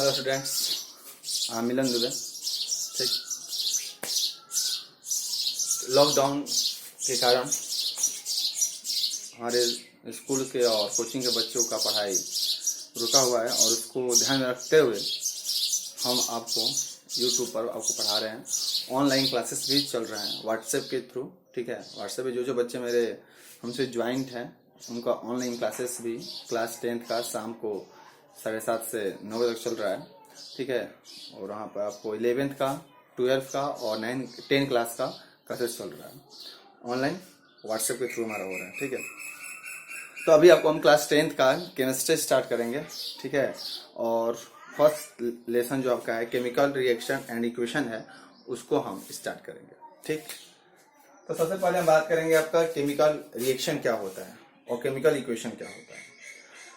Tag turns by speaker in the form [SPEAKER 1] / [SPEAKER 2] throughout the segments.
[SPEAKER 1] Hello students, मिलन दुबे। ठीक, lockdown के कारण हमारे स्कूल के और कोचिंग के बच्चों का पढ़ाई रुका हुआ है और उसको ध्यान में रखते हुए हम आपको यूट्यूब पर आपको पढ़ा रहे हैं। ऑनलाइन क्लासेस भी चल रहे हैं व्हाट्सएप के थ्रू। ठीक है, व्हाट्सएप पे जो बच्चे मेरे हमसे ज्वाइंट हैं उनका ऑनलाइन क्लासेस भी क्लास 10th का शाम को 7:30 से 9 बजे तक चल रहा है। ठीक है, और वहाँ पर आपको 11th का 12th का और 10 क्लास का क्लासेस चल रहा है ऑनलाइन व्हाट्सएप के थ्रू हमारा हो रहा है। ठीक है, तो अभी आपको हम क्लास 10th का केमिस्ट्री स्टार्ट करेंगे। ठीक है, और फर्स्ट लेसन जो आपका है केमिकल रिएक्शन एंड इक्वेशन है उसको हम स्टार्ट करेंगे। ठीक, तो सबसे पहले हम बात करेंगे आपका केमिकल रिएक्शन क्या होता है और केमिकल इक्वेशन क्या होता है।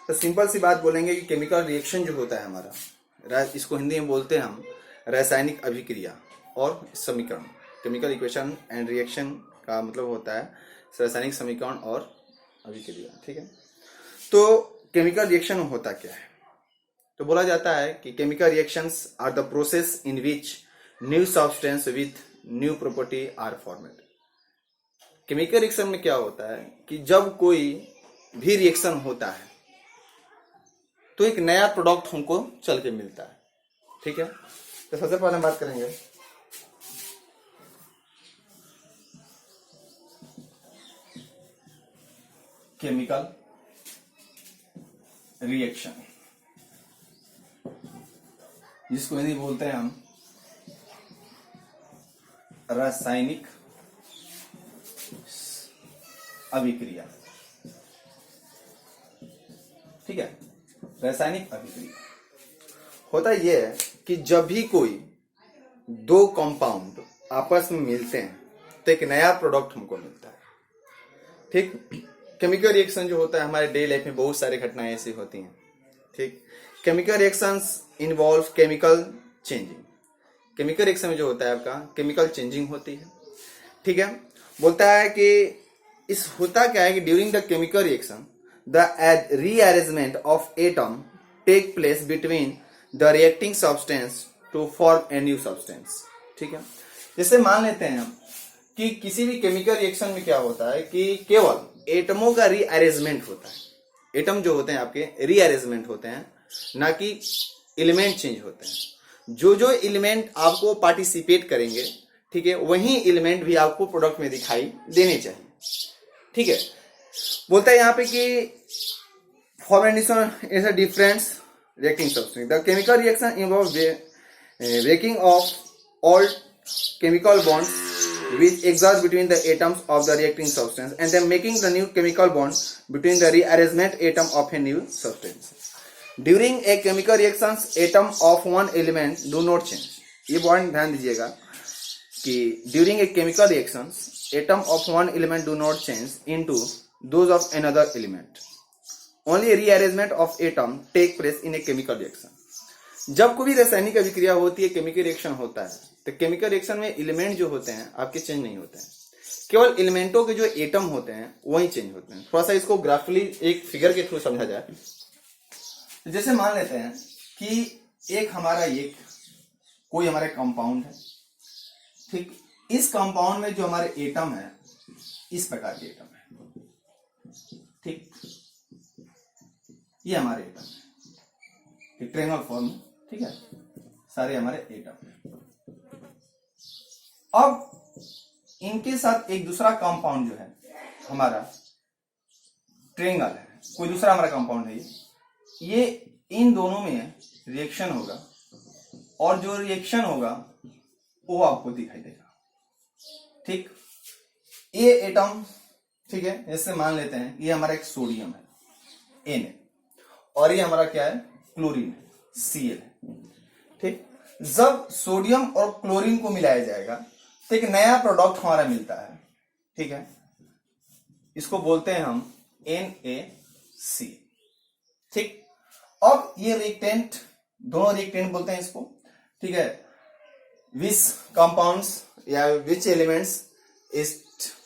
[SPEAKER 1] तो सिंपल सी बात बोलेंगे कि केमिकल रिएक्शन जो होता है हमारा, इसको हिंदी में बोलते हैं हम रासायनिक अभिक्रिया और समीकरण। केमिकल इक्वेशन एंड रिएक्शन का मतलब होता है रासायनिक समीकरण और अभिक्रिया। ठीक है, तो केमिकल रिएक्शन होता क्या है? तो बोला जाता है कि chemical reactions are the process in which new substance with new property are formed. Chemical reaction में क्या होता है कि जब कोई भी रिएक्शन होता है तो एक नया प्रोडक्ट हमको चल के मिलता है। ठीक है, तो सबसे पहले हम बात करेंगे केमिकल रिएक्शन, जिसको हिंदी बोलते हैं हम रासायनिक अभिक्रिया। ठीक है, रासायनिक अभिक्रिया होता यह है कि जब भी कोई दो कंपाउंड आपस में मिलते हैं तो एक नया प्रोडक्ट हमको मिलता है। ठीक, केमिकल रिएक्शन जो होता है हमारे डेली लाइफ में बहुत सारी घटनाएं ऐसी होती हैं। ठीक, chemical reactions involve chemical changing. Chemical reaction में जो होता है आपका केमिकल चेंजिंग होती है। ठीक है, बोलता है कि इस होता क्या है कि during the chemical reaction the rearrangement of atom take place between the reacting substance to form a new substance। ठीक है, जैसे मान लेते हैं हम कि किसी भी केमिकल रिएक्शन में क्या होता है कि केवल एटमों का रीअरेंजमेंट होता है। एटम जो होते हैं आपके रीअरेंजमेंट होते हैं, ना कि एलिमेंट चेंज होते हैं। जो एलिमेंट आपको पार्टिसिपेट करेंगे, ठीक है, वही एलिमेंट भी आपको प्रोडक्ट में दिखाई देने चाहिए। ठीक है, बोलता है यहाँ पे कि formation is a difference reacting substance. The chemical reaction involve breaking of all chemical bonds which exist between the atoms of the reacting substance and then making the new chemical bond between the rearrangement atom of a new substance. During a chemical reaction, atom of one element do not change. ये point ध्यान दीजिएगा कि during a chemical reaction, atom of one element do not change into those of another element. Only rearrangement of atom take place in a chemical reaction. जब कोई भी रासायनिक अभिक्रिया होती है, केमिकल रिएक्शन होता है, तो केमिकल रिएक्शन में एलिमेंट जो होते हैं आपके चेंज नहीं होते हैं, केवल एलिमेंटों के जो एटम होते हैं वही चेंज होते हैं। थोड़ा सा इसको ग्राफिकली एक फिगर के थ्रू समझा जाए। जैसे मान लेते हैं कि एक हमारा कोई हमारे कंपाउंड है। ठीक, इस कंपाउंड में जो हमारे एटम है इस प्रकार के एटम है। ठीक, ये हमारे एटम है ट्रायंगल फॉर्म में। ठीक है, सारे हमारे एटम है। अब इनके साथ एक दूसरा कंपाउंड जो है हमारा ट्रायंगल है, कोई दूसरा हमारा कंपाउंड है, ये इन दोनों में रिएक्शन होगा और जो रिएक्शन होगा वो आपको दिखाई देगा। ठीक, ये एटम, ठीक है, जैसे मान लेते हैं ये हमारा एक सोडियम है Na और ये हमारा क्या है क्लोरीन है Cl है। ठीक, जब सोडियम और क्लोरीन को मिलाया जाएगा तो एक नया प्रोडक्ट हमारा मिलता है। ठीक है, इसको बोलते हैं हम NaC। ठीक, अब ये रिएक्टेंट, दोनों रिएक्टेंट बोलते हैं इसको। ठीक है, विच कंपाउंड्स या विच elements is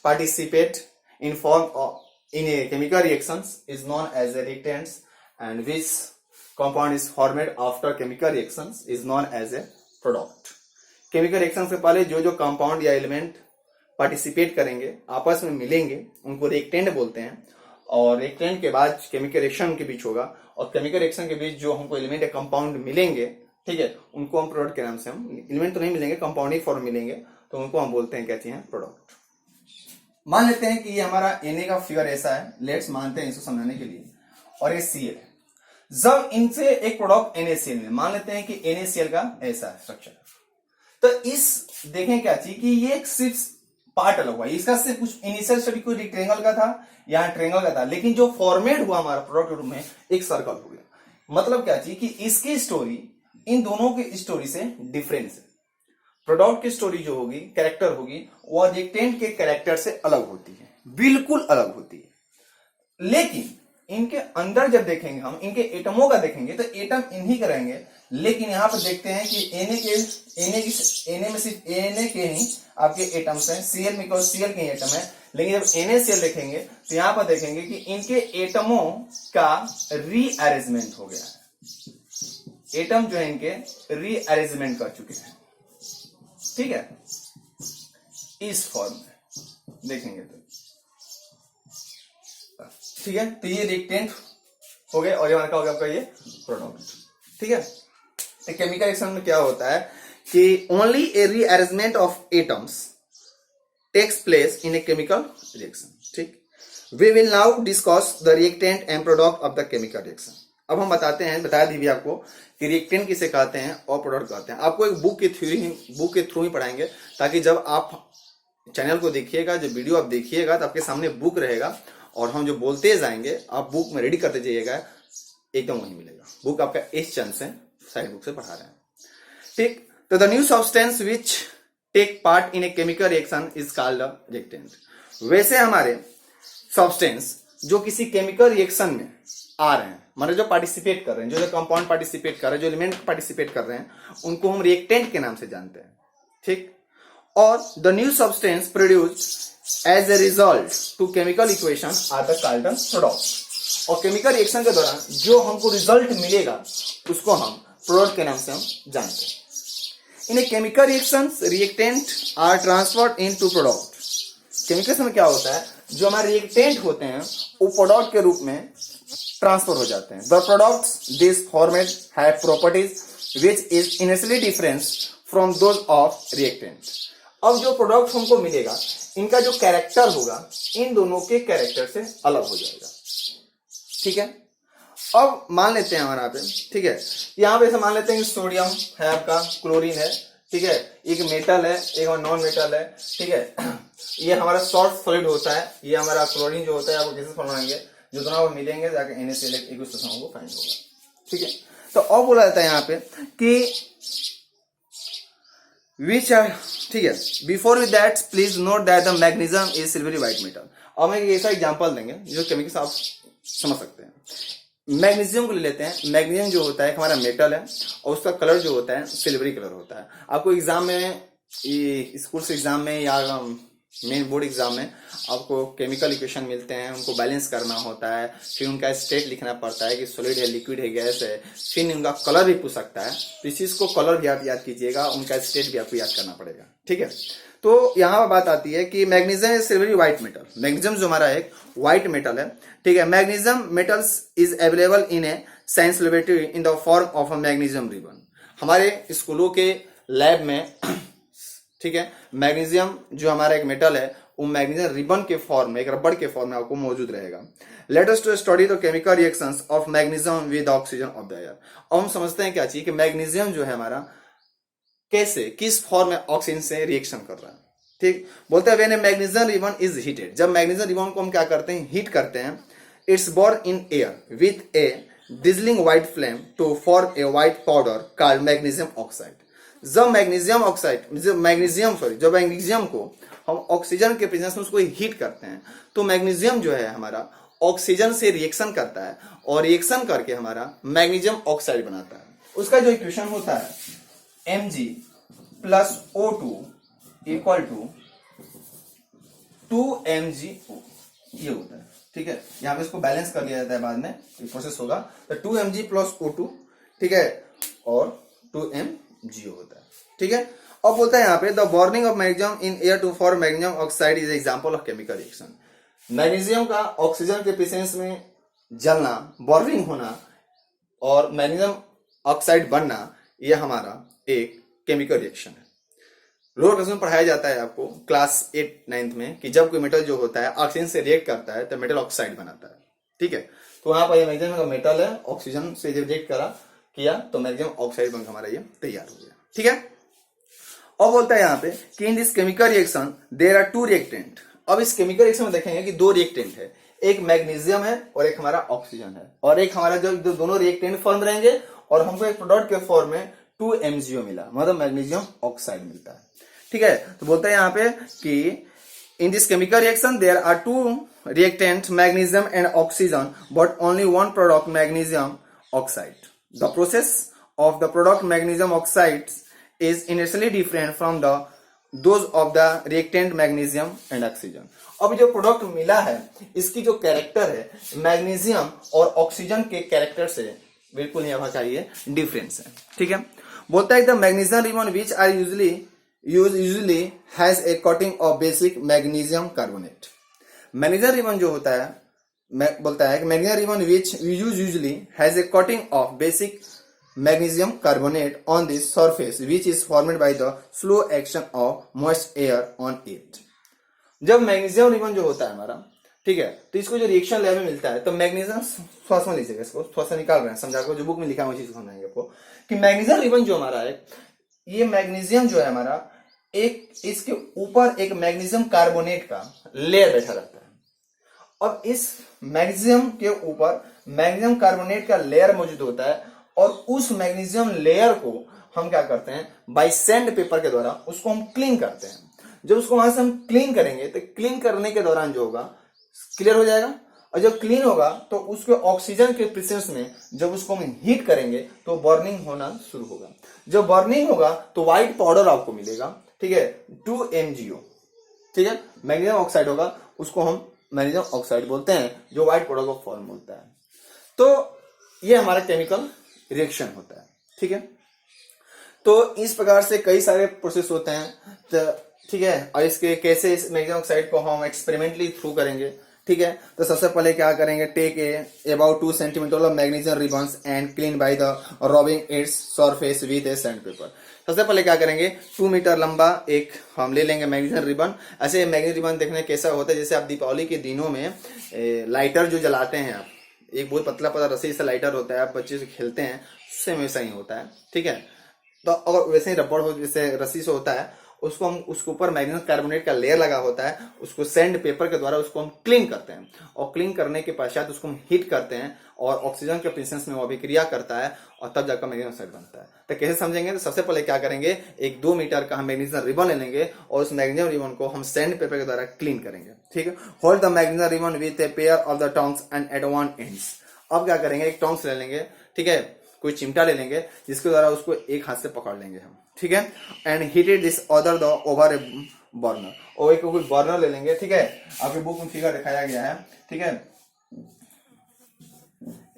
[SPEAKER 1] participate in a chemical reactions is known as reactants and which compound is formed after chemical reactions is known as a product. Chemical reaction से पहले जो जो कंपाउंड या एलिमेंट पार्टिसिपेट करेंगे, आपस में मिलेंगे, उनको रिएक्टेंट बोलते हैं। और रिएक्टेंट के बाद केमिकल रिएक्शन के बीच होगा, और केमिकल रिएक्शन के बीच जो हमको एलिमेंट या कंपाउंड मिलेंगे, ठीक है, उनको हम प्रोडक्ट के नाम से, हम एलिमेंट तो नहीं मिलेंगे, कंपाउंड ही फॉर्म मिलेंगे, तो उनको हम बोलते हैं, कहते हैं प्रोडक्ट। मान लेते हैं कि ये हमारा Na का फिगर ऐसा है, लेट्स मानते हैं इसको समझाने के लिए, और ये Cl है। जब इनसे एक प्रोडक्ट NaCl में, मान लेते हैं कि NaCl का ऐसा है स्ट्रक्चर, तो इस देखें क्या चीज कि ये एक सिर्फ पार्ट अलग हुआ, इसका सिर्फ कुछ इनिशियल स्टडी कोई रेक्टेंगल का था, यहाँ ट्रेंगल का था, लेकिन जो फॉर्मेट हुआ हमारा प्रोडक्ट रूप में एक सर्कल हो गया। मतलब क्या चीज कि इसकी स्टोरी इन दोनों की स्टोरी से डिफरेंस है। प्रोडक्ट की स्टोरी जो होगी, कैरेक्टर होगी, वो रिएक्टेंट के कैरेक्टर से अलग होती है, बिल्कुल अलग होती है। लेकिन इनके अंदर जब देखेंगे हम, इनके एटमों का देखेंगे तो एटम इन्हीं के रहेंगे, लेकिन यहां पर देखते हैं कि Na में सिर्फ Na के ही आपके एटम्स हैं, Cl में Cl के एटम है। लेकिन जब NaCl देखेंगे तो यहां पर देखेंगे कि इनके एटमों का रीअरेंजमेंट हो गया है। एटम जो है इनके रीअरेंजमेंट कर चुके हैं, ठीक है, इस फॉर्म में देखेंगे तो, ठीक है। तो ये रिएक्टेंट हो गए और ये हमारा क्या हो गया आपका ये प्रोडक्ट, ठीक है। तो केमिकल रिएक्शन में क्या होता है कि only a rearrangement of atoms takes place in a chemical reaction, ठीक। We will now discuss the reactant and product of the chemical reaction. अब हम बताते हैं, बताया दी भी आपको कि रिएक्टेंट किसे कहते हैं और प्रोडक्ट कहते हैं। आपको एक बुक के थ्रू ही पढ़ाएंगे, ताकि जब आप चैनल को देखिएगा, जो वीडियो आप देखिएगा, तो आपके सामने बुक रहेगा और हम जो बोलते जाएंगे आप बुक में रेडी करते जाइएगा, एकदम वही मिलेगा। बुक आपका इस चंद से साइड बुक से पढ़ा रहे हैं, ठीक। तो the new substance which take part in a chemical reaction is called a reactant. वैसे हमारे सब्सटेंस जो किसी केमिकल रिएक्शन में आ रहे हैं, मतलब जो पार्टिसिपेट कर रहे हैं, जो कंपाउंड पार्टिसिपेट कर रहे हैं, जो एलिमेंट पार्टिसिपेट कर रहे हैं, उनको हम रिएक्टेंट के नाम से जानते हैं, ठीक। और the new substance produced as a result to chemical equation are the called product. और केमिकल रिएक्शन के दौरान जो हमको रिजल्ट मिलेगा उसको हम प्रोडक्ट के नाम से हम जानते हैं। In a chemical reactions reactant are transferred into product. Chemical में क्या होता है, जो हमारे रिएक्टेंट होते हैं वो प्रोडक्ट के रूप में ट्रांसफर हो जाते हैं। The products this format have properties which is initially different from those of reactant. अब जो प्रोडक्ट हमको मिलेगा, इनका जो कैरेक्टर होगा इन दोनों के कैरेक्टर से अलग हो जाएगा, ठीक है। अब मान लेते हैं हमारा पे, ठीक है, यहाँ पे ऐसा मान लेते हैं कि सोडियम है आपका, क्लोरीन है, ठीक है, एक मेटल है, एक नॉन मेटल है, ठीक है। ये हमारा शॉर्ट सॉलिड होता है, ये हमारा क्लोरीन जो होता है, आपको कैसे फॉर्मेंगे, जो दोनों मिलेंगे जाके NaCl एक दूसरे को फाइंड होगा, ठीक है। तो अब बोला जाता है यहाँ पे कि विच आर, ठीक है, before with that please note that the magnesium is silvery white metal. अब हम एक ऐसा एग्जांपल देंगे जो केमिकल आप समझ सकते हैं। मैग्नीशियम को ले लेते हैं। मैग्नीशियम जो होता है हमारा मेटल है और उसका कलर जो होता है सिल्वरी कलर होता है। आपको एग्जाम में, स्कूल से एग्जाम में या मेन बोर्ड एग्जाम में आपको केमिकल इक्वेशन मिलते हैं, उनको बैलेंस करना होता है, फिर उनका स्टेट लिखना पड़ता है कि सॉलिड है, लिक्विड है, गैस है, फिर उनका कलर भी पूछ सकता है। तो इस चीज को कलर भी आप याद कीजिएगा, उनका स्टेट भी आपको याद करना पड़ेगा, ठीक है। तो यहाँ पर बात आती है कि magnesium is silvery white metal. Magnesium जो हमारा एक व्हाइट मेटल है, ठीक है। Magnesium metals is available in A science laboratory in the form of a magnesium ribbon. हमारे स्कूलों के लैब में, ठीक है, मैग्नीशियम जो हमारा एक मेटल है वो मैग्नीशियम रिबन के फॉर्म में, एक रबड़ के फॉर्म में आपको मौजूद रहेगा। Let us to study the chemical reactions of magnesium with oxygen of the air. अब हम समझते हैं क्या चाहिए कि मैग्नीशियम जो है हमारा कैसे, किस फॉर्म में ऑक्सीजन से रिएक्शन कर रहा है, ठीक। बोलते हैं when a magnesium ribbon is heated, जब मैग्नीशियम रिबन को हम क्या करते हैं, हीट करते हैं, it's born in air with a dazzling white flame to form a white powder called magnesium oxide. जब मैग्नीशियम को हम ऑक्सीजन के प्रेजेंस में उसको हीट करते हैं तो मैग्नीशियम जो है हमारा ऑक्सीजन से रिएक्शन करता है और रिएक्शन करके हमारा मैग्नीशियम ऑक्साइड बनाता है। उसका जो इक्वेशन होता है Mg plus O2 equal to 2MgO, ये होता है, ठीक है। यहाँ पे इसको बैलेंस कर लिया जाता है, बाद में प्रोसेस होगा तो 2 mg प्लस O2, ठीक है, और 2MgO होता है, ठीक है। अब बोलता है यहाँ पे the burning of magnesium in air to form magnesium oxide is example of chemical reaction. Magnesium का ऑक्सीजन के प्रेजेंस में जलना, बर्निंग होना और मैग्नीशियम ऑक्साइड बनना, यह हमारा एक केमिकल रिएक्शन है। लोअर क्लास में पढ़ाया जाता है आपको क्लास 8-9 में कि जब कोई मेटल जो होता है ऑक्सीजन से रिएक्ट करता है तो मेटल ऑक्साइड बनाता है, ठीक है। तो यहाँ पर ये मैग्नीशियम का मेटल है, ऑक्सीजन से जब रिएक्ट किया तो मैग्नीशियम ऑक्साइड बनकर हमारा ये तैयार हो गया, ठीक है। अब बोलता है यहाँ पे कि in this chemical reaction there are 2 reactant. अब इस केमिकल रिएक्शन में देखेंगे कि 2 रिएक्टेंट है, एक मैग्नीशियम है और एक हमारा ऑक्सीजन है, और एक हमारा जो दोनों रिएक्टेंट फॉर्म रहेंगे और हमको एक प्रोडक्ट के फॉर्म में 2MgO मिला, मतलब मैग्नीशियम ऑक्साइड मिलता है, ठीक है। तो बोलता है यहाँ पे कि in this chemical reaction there are 2 reactant magnesium and oxygen but only one product magnesium oxide. The process of the product magnesium oxide is initially different from those of the reactant magnesium and oxygen। अब जो product मिला है इसकी जो character है magnesium और oxygen के character से बिल्कुल यहाँ का ये डिफरेंस है, ठीक है। बोलता है the magnesium ribbon which are usually has a coating of basic magnesium carbonate. Magnesium ribbon जो होता है, बोलता है कि magnesium ribbon which usually has a coating of basic magnesium carbonate on this surface which is formed by the slow action of moist air on it। जब magnesium ribbon जो होता है हमारा, ठीक है, तो इसको जो रिएक्शन लैब में मिलता है तो मैग्नीशियम, श्वास में लीजिएगा, इसको श्वास से निकाल रहे हैं, समझा को जो बुक में लिखा है वो चीज समझाएंगे आपको कि मैग्नीशियम रिबन जो हमारा है, ये मैग्नीशियम जो है हमारा, एक इसके ऊपर एक मैग्नीशियम कार्बोनेट का लेयर बैठा रहता है। अब इस मैग्नीशियम के ऊपर मैग्नीशियम कार्बोनेट का लेयर मौजूद होता है और उस मैग्नीशियम लेयर को हम क्या करते हैं, बाय सैंड पेपर के द्वारा उसको हम क्लीन करते हैं। जब उसको वहां से हम क्लीन करेंगे तो क्लीन करने के दौरान जो होगा क्लियर हो जाएगा, और जब क्लीन होगा तो उसके ऑक्सीजन के प्रेजेंस में जब उसको हम हीट करेंगे तो बर्निंग होना शुरू होगा। जब बर्निंग होगा तो व्हाइट पाउडर आपको मिलेगा, ठीक है, 2MgO, ठीक है, मैग्नीशियम ऑक्साइड होगा, उसको हम मैग्नीशियम ऑक्साइड बोलते हैं, जो व्हाइट पाउडर का फॉर्म होता है। तो ये हमारा केमिकल रिएक्शन होता है, ठीक है। तो इस प्रकार से कई सारे प्रोसेस होते हैं, तो ठीक है, और इसके कैसे इस मैग्नीशियम ऑक्साइड को हम एक्सपेरिमेंटली थ्रू करेंगे, ठीक है। तो सबसे पहले क्या करेंगे, take about 2 centimetre of magnesium ribbons and clean by the rubbing its surface with a sandpaper. सबसे पहले क्या करेंगे, 2 मीटर लंबा एक हम ले लेंगे मैग्नीशियम रिबन। ऐसे मैग्नीशियम रिबन देखने कैसा होता है, जैसे आप दीपावली के दिनों में लाइटर जो जलाते हैं आप, एक बहुत पतला पतला रस्सी से लाइटर होता है, आप बच्चे से खेलते हैं, उससे वैसा ही होता है, ठीक है। तो अगर वैसे ही रबड़ हो जैसे रस्सी से होता है, उसको हम उसके ऊपर मैग्नीशियम कार्बोनेट का लेयर लगा होता है, उसको सैंड पेपर के द्वारा उसको हम क्लीन करते हैं, और क्लीन करने के पश्चात उसको हम हीट करते हैं और ऑक्सीजन के प्रेजेंस में वो अभिक्रिया करता है और तब जाकर मैग्नीशियम ऑक्साइड बनता है। तो कैसे समझेंगे, तो सबसे पहले क्या करेंगे, एक 2 मीटर का हम मैग्नीशियम रिबन ले लेंगे और उस मैग्नीशियम रिबन को हम सैंड पेपर के द्वारा क्लीन करेंगे, ठीक है। Hold the magnesium ribbon with a pair of the tongs and at one ends. अब क्या करेंगे, एक टोंग्स ले लेंगे, ठीक है, कोई चिमटा ले लेंगे जिसके द्वारा उसको एक हाथ से पकड़ लेंगे हम, ठीक है, and heated this other the over A burner, और एक कोई बर्नर ले लेंगे, ठीक है, आपकी बुक में फिगर दिखाया गया है, ठीक है।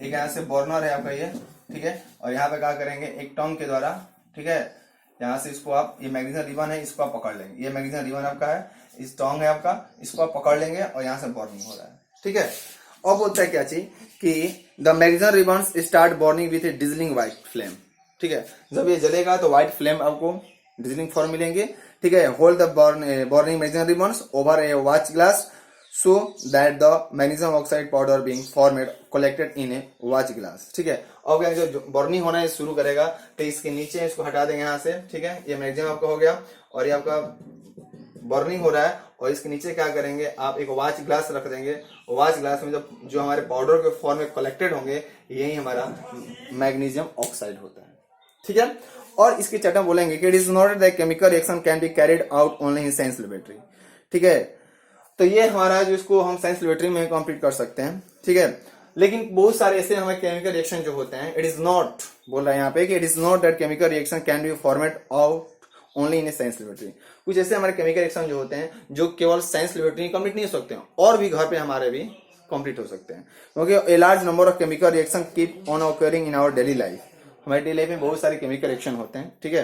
[SPEAKER 1] एक यहाँ से बर्नर है आपका ये, ठीक है, और यहाँ पे क्या करेंगे, एक टोंग के द्वारा, ठीक है, यहाँ से इसको आप, ये मैग्नीशियम रिबन है, इसको आप पकड़ लेंगे, ये मैग्नीशियम रिबन आपका है, इस टोंग है आपका, इसको आप पकड़ लेंगे और यहाँ से बर्निंग हो रहा है, ठीक है। अब बोलता है क्या चीज कि the magnesium ribbons start burning with a dazzling white flame, ठीक है। जब ये जलेगा तो व्हाइट फ्लेम आपको डिजलिंग फॉर्म मिलेंगे, ठीक है। Hold the burning magnesium ribbons over A watch glass so that the magnesium oxide powder being formed collected in A watch glass, ठीक है। अब क्या जो बर्निंग होना है शुरू करेगा तो इसके नीचे इसको हटा देंगे यहाँ से, ठीक है, ये मैग्नीशियम आपका हो गया और ये आपका बर्निंग हो रहा है, और इसके नीचे क्या करेंगे, आप एक वॉच ग्लास रख देंगे, वॉच ग्लास में जो हमारे पाउडर के फॉर्म में कलेक्टेड होंगे यही हमारा मैग्नीशियम ऑक्साइड होता है, ठीक है। और इसकी चर्चा बोलेंगे कि it is not that chemical reaction can be carried out only in science laboratory, ठीक है। तो ये हमारा जो इसको हम साइंस लैबोरेटरी में कंप्लीट कर सकते हैं, ठीक है। लेकिन बहुत सारे ऐसे हमें केमिकल रिएक्शन जो होते हैं, इट इज नॉट, बोल रहा है यहाँ पे कि it is not that chemical reaction can be format out only in science laboratory. कुछ ऐसे हमारे केमिकल रिएक्शन जो होते हैं जो केवल साइंस लेबोरेटरी कंप्लीट नहीं हो सकते हैं, और भी घर पे हमारे भी कंप्लीट हो सकते हैं, क्योंकि a large number of chemical reaction keep on occurring in our daily life. हमारे डेली लाइफ में बहुत सारे केमिकल रिएक्शन होते हैं, ठीक है।